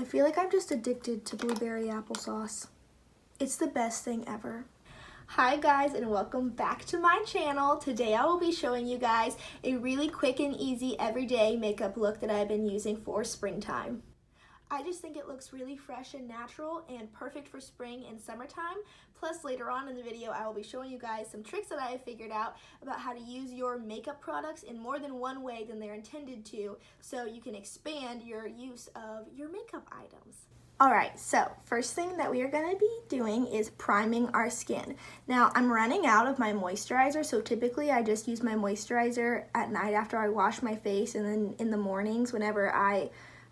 I feel like I'm just addicted to blueberry applesauce. It's the best thing ever. Hi guys, and welcome back to my channel. Today I will be showing you guys a really quick and easy everyday makeup look that I've been using for springtime. I just think it looks really fresh and natural and perfect for spring and summertime. Plus later on in the video I will be showing you guys some tricks that I have figured out about how to use your makeup products in more than one way than they're intended to, so you can expand your use of your makeup items. Alright, so first thing that we are going to be doing is priming our skin. Now I'm running out of my moisturizer, so typically I just use my moisturizer at night after I wash my face, and then in the mornings whenever I'm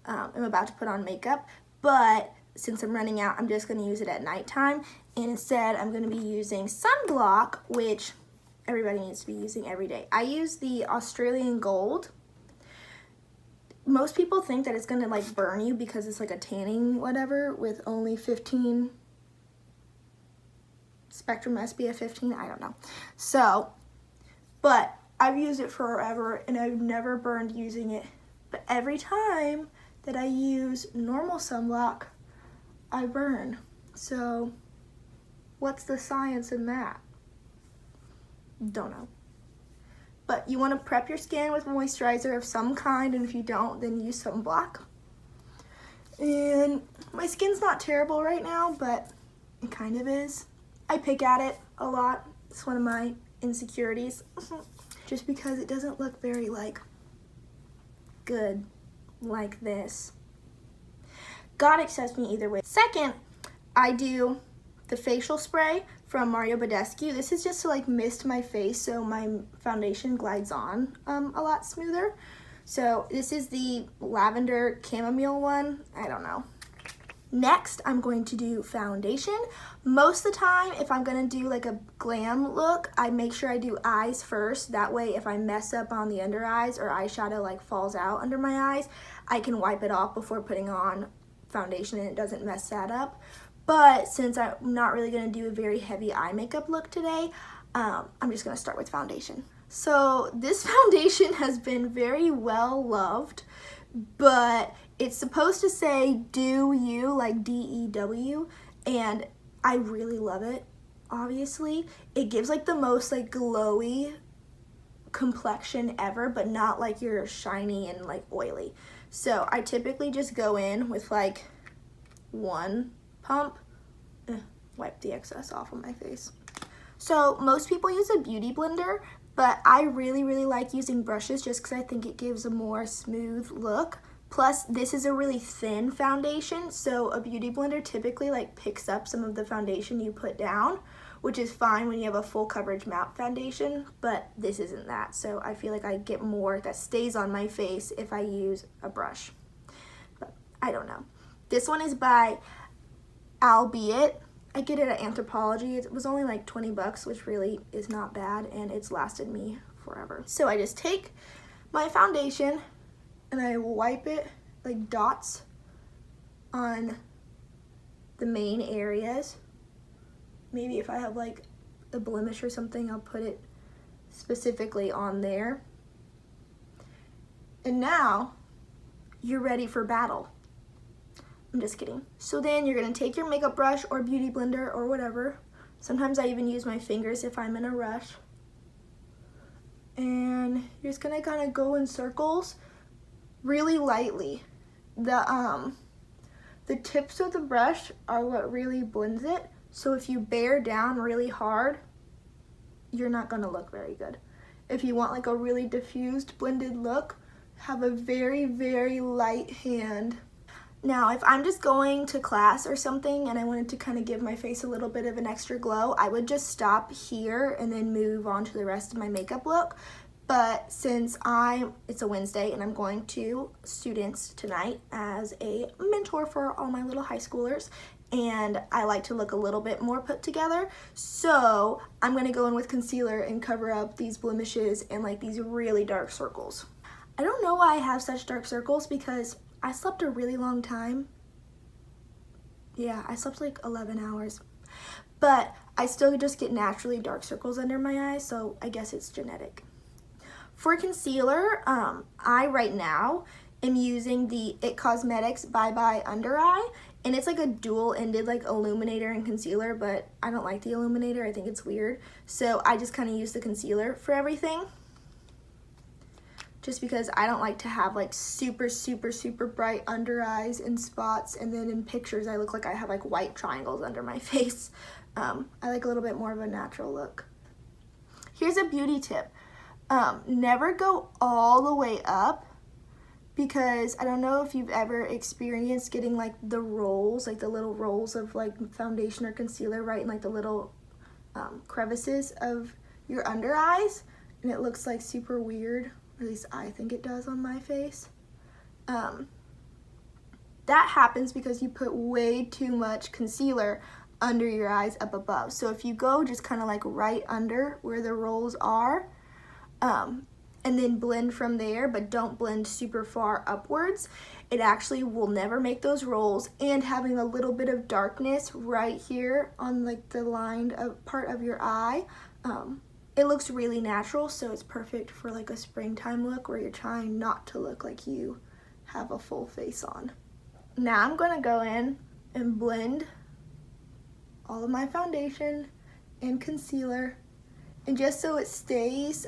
about to put on makeup. But since I'm running out, I'm just going to use it at nighttime, and instead I'm going to be using sunblock, which everybody needs to be using every day. I use the Australian Gold. Most people think that it's going to like burn you because it's like a tanning whatever with only 15 Spectrum SPF 15, I don't know. So, but I've used it forever and I've never burned using it. But every time that I use normal sunblock, I burn. So what's the science in that? Don't know. But you want to prep your skin with moisturizer of some kind, and if you don't, then use sunblock. And my skin's not terrible right now, but it kind of is. I pick at it a lot. It's one of my insecurities. Just because it doesn't look very like good like this. God accepts me either way. Second, I do the facial spray from Mario Badescu. This is just to like mist my face so my foundation glides on a lot smoother. So this is the lavender chamomile one. I don't know. Next, I'm going to do foundation. Most of the time, if I'm going to do like a glam look, I make sure I do eyes first. That way, if I mess up on the under eyes or eyeshadow like falls out under my eyes, I can wipe it off before putting on foundation and it doesn't mess that up. But since I'm not really going to do a very heavy eye makeup look today, I'm just going to start with foundation. So this foundation has been very well loved, but it's supposed to say do you, like D-E-W, and I really love it, obviously. It gives like the most like glowy complexion ever, but not like you're shiny and like oily. So I typically just go in with like one pump, wipe the excess off of my face. So most people use a beauty blender, but I really like using brushes just because I think it gives a more smooth look. Plus, this is a really thin foundation, so a beauty blender typically like picks up some of the foundation you put down, which is fine when you have a full coverage matte foundation, but this isn't that. So I feel like I get more that stays on my face if I use a brush. But I don't know. This one is by Albeit. I get it at Anthropologie. It was only like 20 bucks, which really is not bad, and it's lasted me forever. So I just take my foundation and I wipe it like dots on the main areas. Maybe if I have like a blemish or something, I'll put it specifically on there. And now you're ready for battle. I'm just kidding. So then you're gonna take your makeup brush or beauty blender or whatever. Sometimes I even use my fingers if I'm in a rush. And you're just gonna kind of go in circles really lightly. The tips of the brush are what really blends it. So if you bear down really hard, you're not gonna look very good. If you want like a really diffused blended look, have a very light hand. Now, if I'm just going to class or something and I wanted to kind of give my face a little bit of an extra glow, I would just stop here and then move on to the rest of my makeup look. But since it's a Wednesday and I'm going to students tonight as a mentor for all my little high schoolers, and I like to look a little bit more put together, so I'm going to go in with concealer and cover up these blemishes and like these really dark circles. I don't know why I have such dark circles because I slept a really long time. Yeah, I slept like 11 hours. But I still just get naturally dark circles under my eyes, so I guess it's genetic. For concealer, I right now am using the It Cosmetics Bye Bye Under Eye, and it's like a dual-ended like illuminator and concealer, but I don't like the illuminator. I think it's weird. So I just kind of use the concealer for everything, just because I don't like to have like super, super, super bright under eyes and spots, and then in pictures I look like I have like white triangles under my face. I like a little bit more of a natural look. Here's a beauty tip. Never go all the way up, because I don't know if you've ever experienced getting like the rolls, like the little rolls of like foundation or concealer right in like the little crevices of your under eyes, and it looks like super weird, or at least I think it does on my face. That happens because you put way too much concealer under your eyes up above. So if you go just kind of like right under where the rolls are, and then blend from there, but don't blend super far upwards, it actually will never make those rolls. And having a little bit of darkness right here on like the lined part of your eye, it looks really natural, so it's perfect for like a springtime look where you're trying not to look like you have a full face on. Now I'm gonna go in and blend all of my foundation and concealer, and just so it stays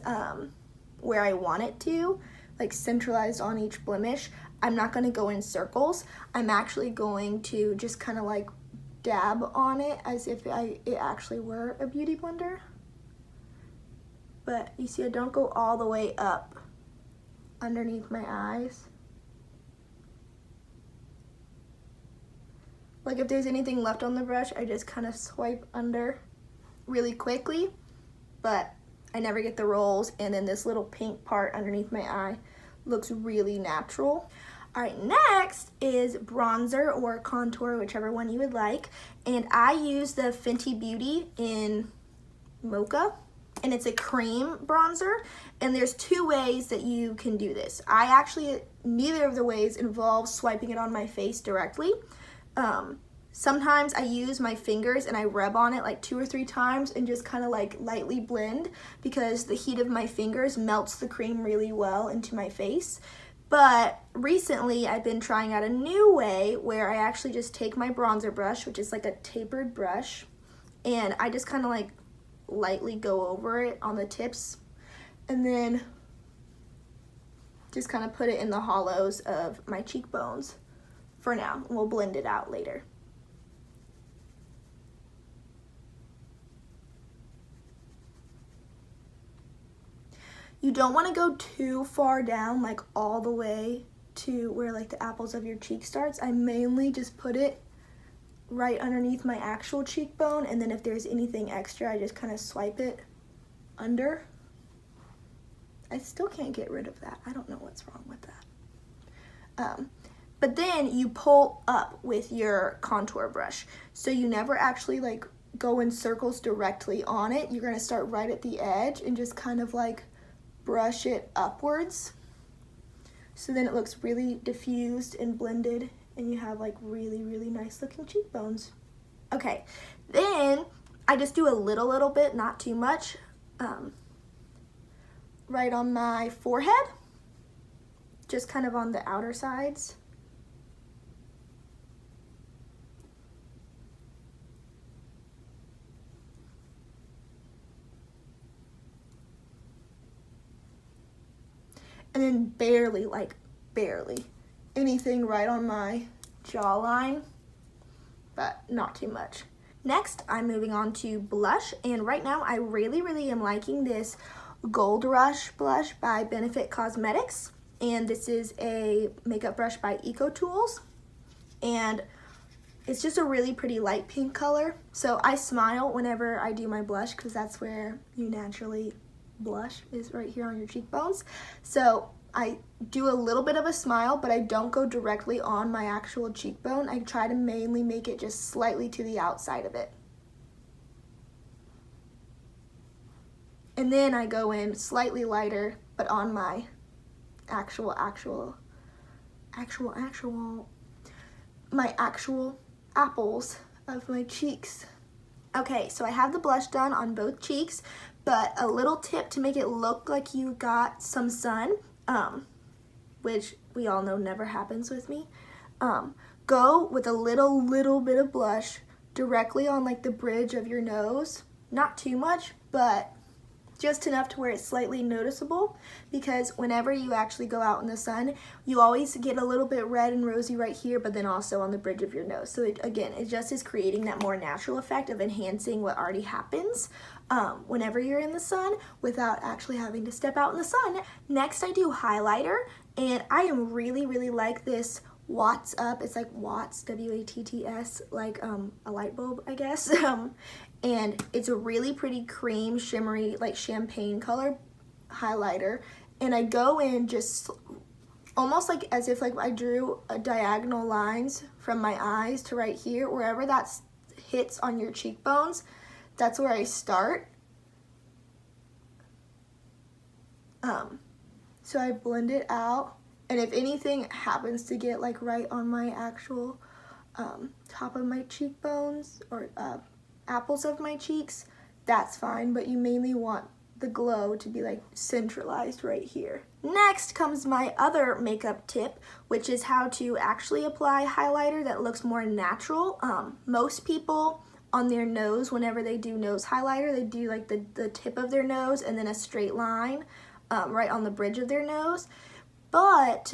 where I want it to, like centralized on each blemish, I'm not going to go in circles. I'm actually going to just kind of like dab on it as if it actually were a beauty blender. But you see, I don't go all the way up underneath my eyes. Like if there's anything left on the brush, I just kind of swipe under really quickly, but I never get the rolls, and then this little pink part underneath my eye looks really natural. All right, next is bronzer or contour, whichever one you would like, and I use the Fenty Beauty in Mocha, and it's a cream bronzer, and there's two ways that you can do this. Neither of the ways involves swiping it on my face directly. Sometimes I use my fingers and I rub on it like 2 or 3 times and just kind of like lightly blend, because the heat of my fingers melts the cream really well into my face. But recently I've been trying out a new way where I actually just take my bronzer brush, which is like a tapered brush, and I just kind of like lightly go over it on the tips, and then just kind of put it in the hollows of my cheekbones for now. We'll blend it out later. You don't want to go too far down, like all the way to where like the apples of your cheek starts. I mainly just put it right underneath my actual cheekbone, and then if there's anything extra, I just kind of swipe it under. I still can't get rid of that. I don't know what's wrong with that. But then you pull up with your contour brush. So you never actually like go in circles directly on it. You're gonna start right at the edge and just kind of like brush it upwards, so then it looks really diffused and blended, and you have like really, really nice looking cheekbones. Okay, then I just do a little bit, not too much, right on my forehead, just kind of on the outer sides. And then barely, anything right on my jawline, but not too much. Next, I'm moving on to blush, and right now I really am liking this Gold Rush blush by Benefit Cosmetics, and this is a makeup brush by Eco Tools, and it's just a really pretty light pink color. So I smile whenever I do my blush, because that's where you naturally blush, is right here on your cheekbones. So I do a little bit of a smile, but I don't go directly on my actual cheekbone. I try to mainly make it just slightly to the outside of it. And then I go in slightly lighter, but on my actual apples of my cheeks. Okay, so I have the blush done on both cheeks, but a little tip to make it look like you got some sun. which we all know never happens with me. Go with a little bit of blush directly on like the bridge of your nose. Not too much, but just enough to where it's slightly noticeable, because whenever you actually go out in the sun, you always get a little bit red and rosy right here, but then also on the bridge of your nose. So again, it just is creating that more natural effect of enhancing what already happens whenever you're in the sun without actually having to step out in the sun. Next, I do highlighter, and I am really like this Watts Up. It's like Watts, W-A-T-T-S, like a light bulb, I guess. And it's a really pretty cream, shimmery, like champagne color highlighter. And I go in just almost like as if like I drew a diagonal lines from my eyes to right here, wherever that hits on your cheekbones, that's where I start. So I blend it out. And if anything happens to get like right on my actual top of my cheekbones or apples of my cheeks, that's fine, but you mainly want the glow to be like centralized right here. Next comes my other makeup tip, which is how to actually apply highlighter that looks more natural. Most people on their nose, whenever they do nose highlighter, they do like the tip of their nose and then a straight line right on the bridge of their nose. But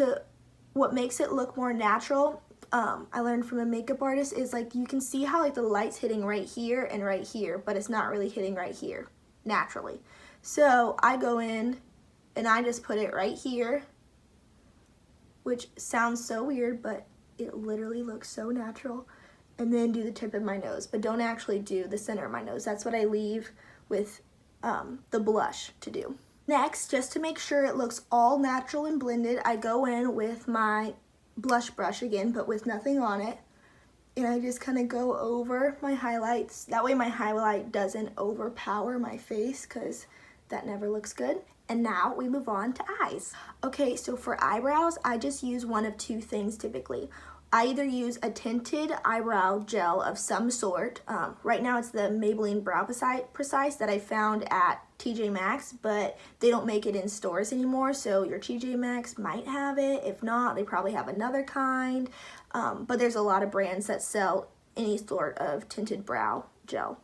what makes it look more natural, I learned from a makeup artist, is like you can see how like the light's hitting right here and right here, but it's not really hitting right here naturally. So I go in and I just put it right here, which sounds so weird, but it literally looks so natural. And then do the tip of my nose, but don't actually do the center of my nose. That's what I leave with the blush to do. Next, just to make sure it looks all natural and blended, I go in with my blush brush again, but with nothing on it. And I just kind of go over my highlights. That way my highlight doesn't overpower my face, because that never looks good. And now we move on to eyes. Okay, so for eyebrows, I just use one of two things typically. I either use a tinted eyebrow gel of some sort. Right now it's the Maybelline Brow Precise that I found at TJ Maxx, but they don't make it in stores anymore, so your TJ Maxx might have it. If not, they probably have another kind. But there's a lot of brands that sell any sort of tinted brow gel.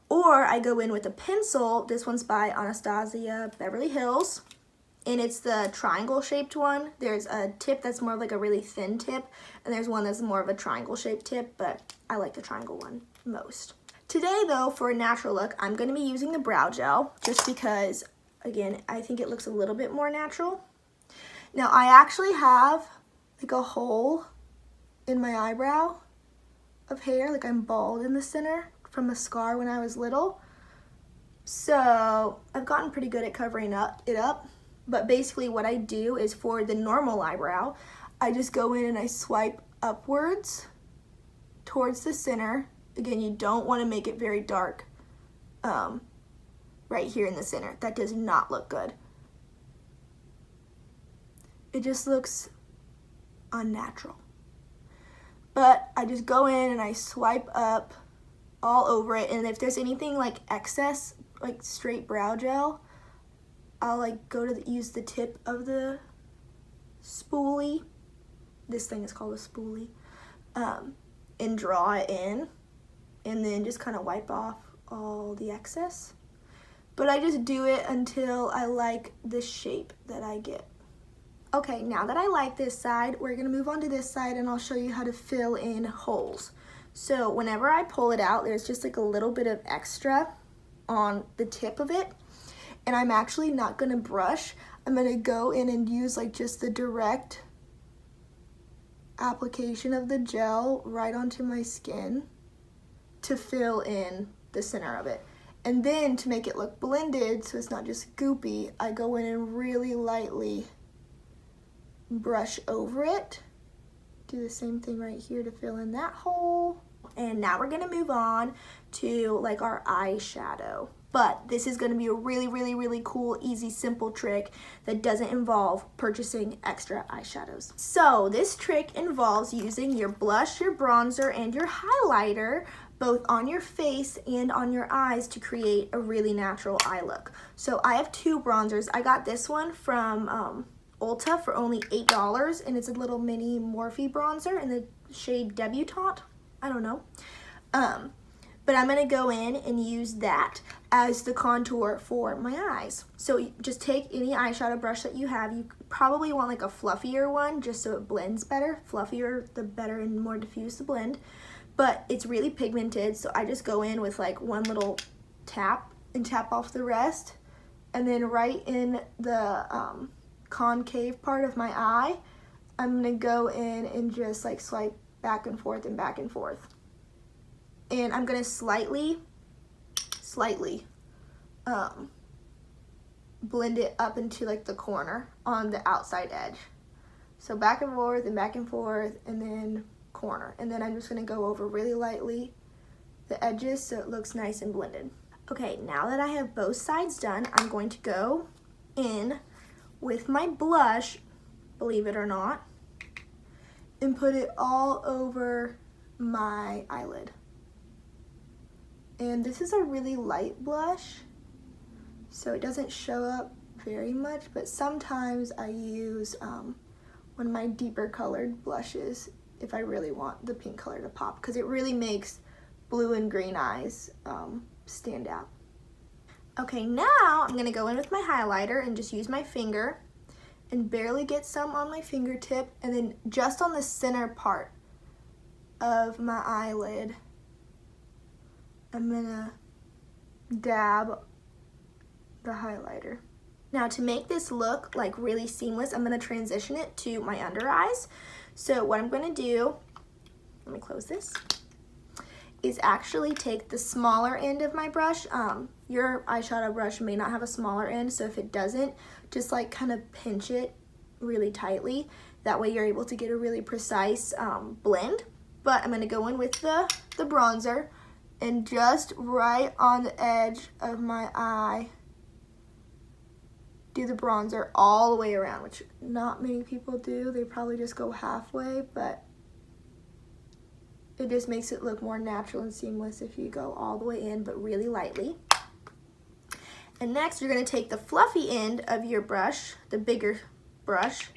Or I go in with a pencil. This one's by Anastasia Beverly Hills, and it's the triangle shaped one. There's a tip that's more like a really thin tip, and there's one that's more of a triangle shaped tip, but I like the triangle one most. Today though, for a natural look, I'm gonna be using the brow gel just because, again, I think it looks a little bit more natural. Now I actually have like a hole in my eyebrow of hair, like I'm bald in the center from a scar when I was little. So I've gotten pretty good at covering it up. But basically what I do is for the normal eyebrow, I just go in and I swipe upwards towards the center. Again, you don't want to make it very dark right here in the center. That does not look good. It just looks unnatural. But I just go in and I swipe up all over it, and if there's anything like excess, like straight brow gel, I'll like go to use the tip of the spoolie. This thing is called a spoolie. And draw it in, and then just kind of wipe off all the excess. But I just do it until I like the shape that I get. Okay, now that I like this side, we're gonna move on to this side, and I'll show you how to fill in holes. So whenever I pull it out, there's just like a little bit of extra on the tip of it. And I'm actually not gonna brush. I'm gonna go in and use like just the direct application of the gel right onto my skin to fill in the center of it. And then to make it look blended, so it's not just goopy, I go in and really lightly brush over it. Do the same thing right here to fill in that hole. And now we're gonna move on to like our eyeshadow. But this is gonna be a really cool, easy, simple trick that doesn't involve purchasing extra eyeshadows. So this trick involves using your blush, your bronzer, and your highlighter both on your face and on your eyes to create a really natural eye look. So I have two bronzers. I got this one from Ulta for only $8, and it's a little mini Morphe bronzer in the shade Debutante. I don't know. But I'm going to go in and use that as the contour for my eyes. So just take any eyeshadow brush that you have. You probably want like a fluffier one just so it blends better. Fluffier, the better and more diffuse the blend. But it's really pigmented, so I just go in with like one little tap and tap off the rest. And then right in the concave part of my eye, I'm going to go in and just like swipe back and forth and back and forth. And I'm going to slightly blend it up into like the corner on the outside edge. So back and forth and then corner. And then I'm just going to go over really lightly the edges so it looks nice and blended. Okay, now that I have both sides done, I'm going to go in with my blush, believe it or not, and put it all over my eyelid. And this is a really light blush, so it doesn't show up very much, but sometimes I use one of my deeper colored blushes if I really want the pink color to pop, because it really makes blue and green eyes stand out. Okay, now I'm going to go in with my highlighter and just use my finger and barely get some on my fingertip, and then just on the center part of my eyelid, I'm gonna dab the highlighter. Now to make this look like really seamless, I'm gonna transition it to my under eyes. So what I'm gonna do, let me close this, is actually take the smaller end of my brush. Your eyeshadow brush may not have a smaller end, so if it doesn't, just like kind of pinch it really tightly. That way you're able to get a really precise blend. But I'm gonna go in with the bronzer, and just right on the edge of my eye, do the bronzer all the way around, which not many people do. They probably just go halfway, but it just makes it look more natural and seamless if you go all the way in, but really lightly. And next, you're gonna take the fluffy end of your brush, the bigger brush,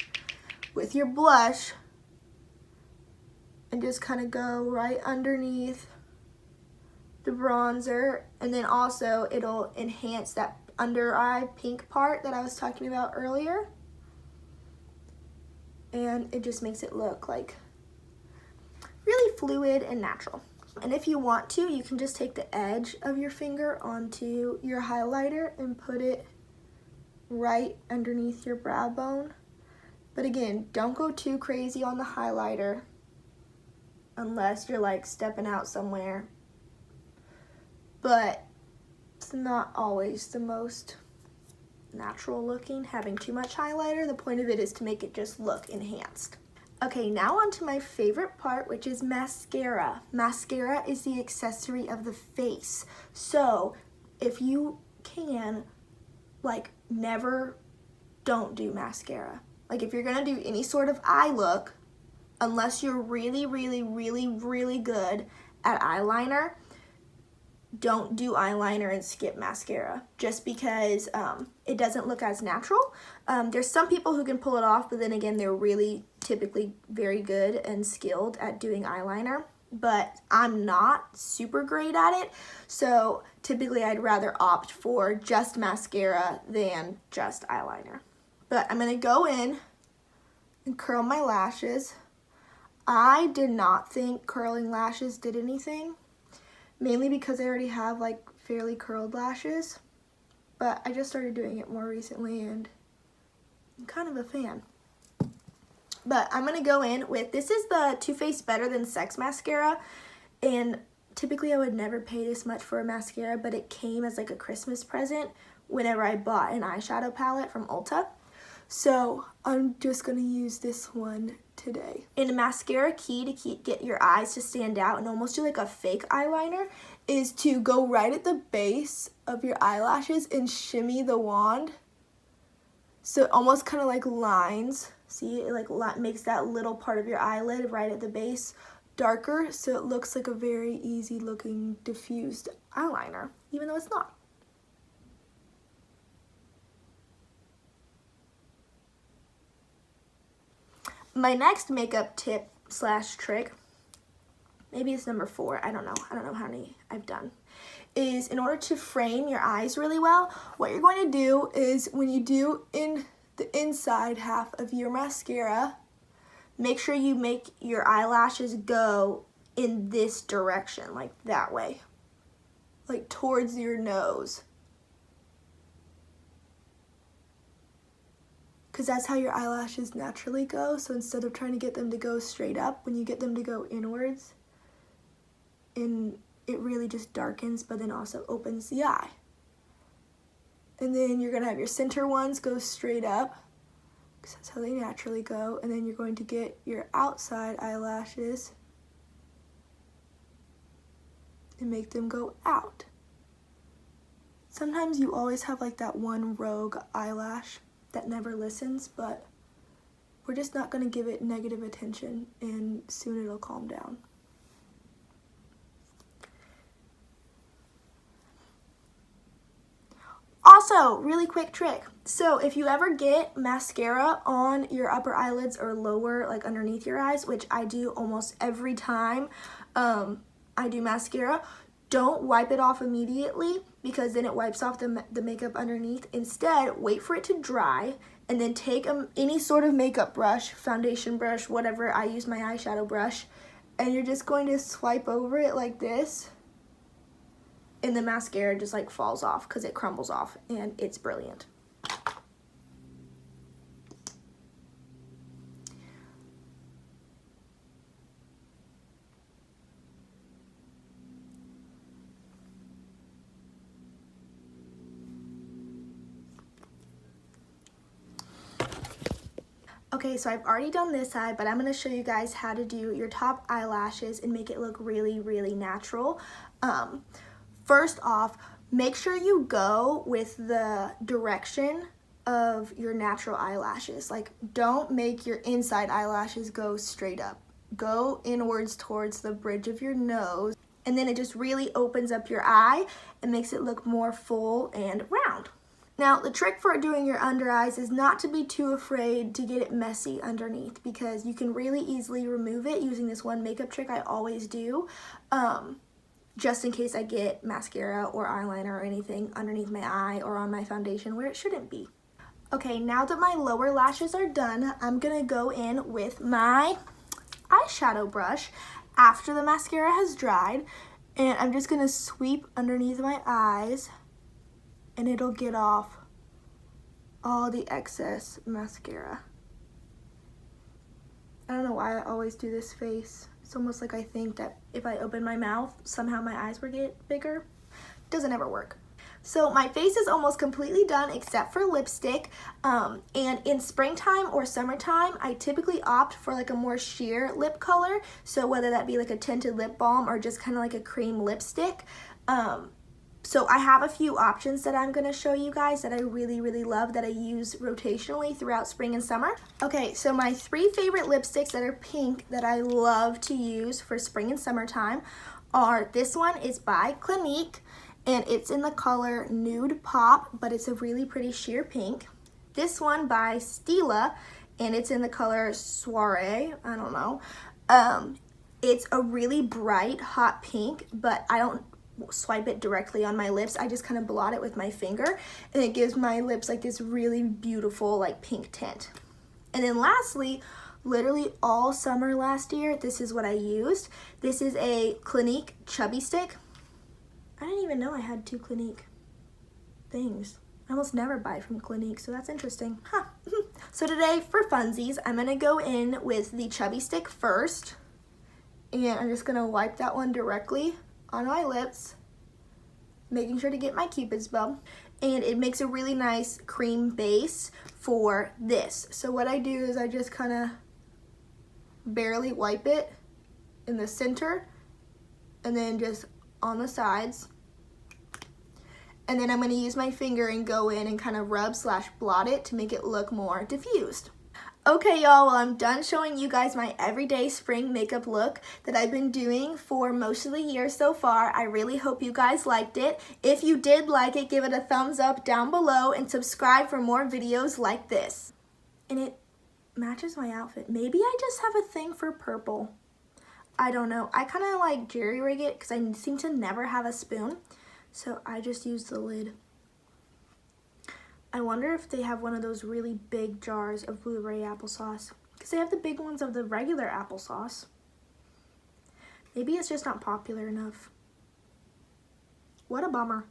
with your blush, and just kind of go right underneath the bronzer, and then also it'll enhance that under eye pink part that I was talking about earlier, and it just makes it look like really fluid and natural. And if you want to, you can just take the edge of your finger onto your highlighter and put it right underneath your brow bone. But again, don't go too crazy on the highlighter unless you're like stepping out somewhere. But it's not always the most natural looking, having too much highlighter. The point of it is to make it just look enhanced. Okay, now on to my favorite part, which is mascara. Mascara is the accessory of the face. So if you can, like, don't do mascara. Like, if you're gonna do any sort of eye look, unless you're really, really, really, really good at eyeliner, don't do eyeliner and skip mascara, just because it doesn't look as natural. There's some people who can pull it off, but then again, they're really typically very good and skilled at doing eyeliner, but I'm not super great at it, so typically I'd rather opt for just mascara than just eyeliner. But I'm gonna go in and curl my lashes. I did not think curling lashes did anything, mainly because I already have like fairly curled lashes, but I just started doing it more recently and I'm kind of a fan. But I'm gonna go in with, this is the Too Faced Better Than Sex mascara, and typically I would never pay this much for a mascara, but it came as like a Christmas present whenever I bought an eyeshadow palette from Ulta. So I'm just gonna use this one today. And a mascara key to get your eyes to stand out and almost do like a fake eyeliner is to go right at the base of your eyelashes and shimmy the wand. So it almost kind of like lines. See, it like makes that little part of your eyelid right at the base darker, so it looks like a very easy looking diffused eyeliner, even though it's not. My next makeup tip slash trick, maybe it's number 4, I don't know how many I've done, is in order to frame your eyes really well, what you're going to do is when you do in the inside half of your mascara, make sure you make your eyelashes go in this direction, like that way, like towards your nose. Because that's how your eyelashes naturally go. So instead of trying to get them to go straight up, when you get them to go inwards, it really just darkens, but then also opens the eye. And then you're going to have your center ones go straight up, because that's how they naturally go. And then you're going to get your outside eyelashes and make them go out. Sometimes you always have like that one rogue eyelash that never listens, but we're just not going to give it negative attention, and soon it'll calm down. Also, really quick trick. So if you ever get mascara on your upper eyelids or lower, like underneath your eyes, which I do almost every time I do mascara, don't wipe it off immediately, because then it wipes off the makeup underneath. Instead, wait for it to dry, and then take any sort of makeup brush, foundation brush, whatever. I use my eyeshadow brush, and you're just going to swipe over it like this, and the mascara just like falls off because it crumbles off, and it's brilliant. Okay, so I've already done this side, but I'm going to show you guys how to do your top eyelashes and make it look really, really natural. First off, make sure you go with the direction of your natural eyelashes. Like, don't make your inside eyelashes go straight up. Go inwards towards the bridge of your nose, and then it just really opens up your eye and makes it look more full and round. Now, the trick for doing your under eyes is not to be too afraid to get it messy underneath, because you can really easily remove it using this one makeup trick I always do, just in case I get mascara or eyeliner or anything underneath my eye or on my foundation where it shouldn't be. Okay, now that my lower lashes are done, I'm going to go in with my eyeshadow brush after the mascara has dried, and I'm just going to sweep underneath my eyes, and it'll get off all the excess mascara. I don't know why I always do this face. It's almost like I think that if I open my mouth, somehow my eyes will get bigger. Doesn't ever work. So my face is almost completely done except for lipstick. And in springtime or summertime, I typically opt for like a more sheer lip color. So whether that be like a tinted lip balm or just kind of like a cream lipstick. So I have a few options that I'm going to show you guys that I really, really love, that I use rotationally throughout spring and summer. Okay, so my 3 favorite lipsticks that are pink that I love to use for spring and summertime are, this one is by Clinique, and it's in the color Nude Pop, but it's a really pretty sheer pink. This one by Stila, and it's in the color Soiree, I don't know. It's a really bright, hot pink, but I don't swipe it directly on my lips. I just kind of blot it with my finger, and it gives my lips like this really beautiful like pink tint. And then lastly, literally all summer last year, this is what I used. This is a Clinique Chubby Stick. I didn't even know I had 2 Clinique things. I almost never buy from Clinique, so that's interesting. Huh. So today, for funsies, I'm going to go in with the Chubby Stick first, and I'm just going to wipe that one directly on my lips, making sure to get my Cupid's bow, and it makes a really nice cream base for this. So what I do is I just kind of barely wipe it in the center, and then just on the sides, and then I'm going to use my finger and go in and kind of rub / blot it to make it look more diffused. Okay, y'all, well, I'm done showing you guys my everyday spring makeup look that I've been doing for most of the year so far. I really hope you guys liked it. If you did like it, give it a thumbs up down below and subscribe for more videos like this. And it matches my outfit. Maybe I just have a thing for purple. I don't know. I kind of like jerry rig it because I seem to never have a spoon. So I just use the lid. I wonder if they have one of those really big jars of blueberry applesauce. Because they have the big ones of the regular applesauce. Maybe it's just not popular enough. What a bummer.